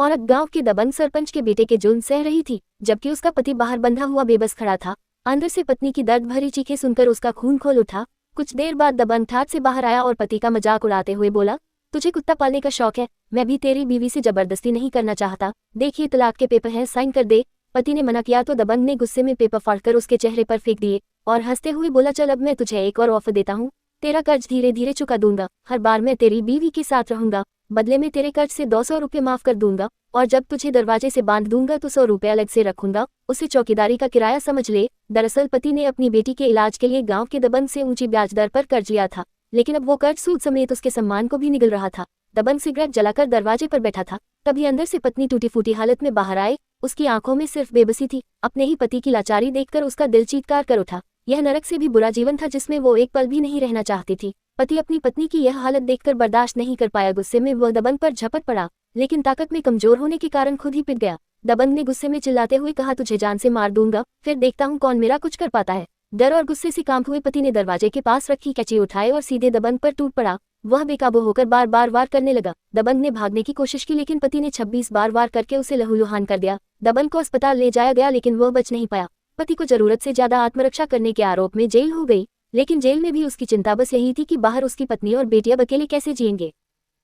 औरत गांव के दबंग सरपंच के बेटे के जुल्म सह रही थी, जबकि उसका पति बाहर बंधा हुआ बेबस खड़ा था। अंदर से पत्नी की दर्द भरी चीखें सुनकर उसका खून खोल उठा। कुछ देर बाद दबंग ठाट से बाहर आया और पति का मजाक उड़ाते हुए बोला, तुझे कुत्ता पालने का शौक है, मैं भी तेरी बीवी से जबरदस्ती नहीं करना चाहता, देखिए तलाक के पेपर हैं, साइन कर दे। पति ने मना किया तो दबंग ने गुस्से में पेपर फाड़कर उसके चेहरे पर फेंक दिए और हंसते हुए बोला, चल अब मैं तुझे एक और ऑफर देता हूँ, तेरा कर्ज धीरे धीरे चुका दूंगा, हर बार मैं तेरी बीवी के साथ रहूंगा, बदले में तेरे कर्ज से 200 रुपये माफ कर दूंगा, और जब तुझे दरवाजे से बांध दूंगा तो 100 रुपये अलग से रखूंगा, उसे चौकीदारी का किराया समझ ले। दरअसल पति ने अपनी बेटी के इलाज के लिए गांव के दबंग से ऊंची ब्याज दर पर कर्ज लिया था, लेकिन अब वो कर्ज सूद समेत उसके सम्मान को भी निगल रहा था। दबंग सिगरेट जलाकर दरवाजे पर बैठा था, तभी अंदर से पत्नी टूटी फूटी हालत में बाहर आए। उसकी आंखों में सिर्फ बेबसी थी। अपने ही पति की लाचारी देखकर उसका दिल चीत्कार कर उठा। यह नरक से भी बुरा जीवन था जिसमें वो एक पल भी नहीं रहना चाहती थी। पति अपनी पत्नी की यह हालत देखकर बर्दाश्त नहीं कर पाया। गुस्से में वह दबंग पर झपट पड़ा, लेकिन ताकत में कमजोर होने के कारण खुद ही पिट गया। दबंग ने गुस्से में चिल्लाते हुए कहा, तुझे जान से मार दूंगा, फिर देखता हूँ कौन मेरा कुछ कर पाता है। डर और गुस्से से कांप हुए पति ने दरवाजे के पास रखी कैंची उठाए और सीधे दबंग पर टूट पड़ा। वह बेकाबू होकर बार बार वार करने लगा। दबंग ने भागने की कोशिश की, लेकिन पति ने 26 बार वार करके उसे लहूलुहान कर दिया। दबंग को अस्पताल ले जाया गया, लेकिन वह बच नहीं पाया। पति को जरूरत से ज्यादा आत्मरक्षा करने के आरोप में जेल हो गई, लेकिन जेल में भी उसकी चिंता बस यही थी कि बाहर उसकी पत्नी और बेटियां अकेले कैसे जिएंगे।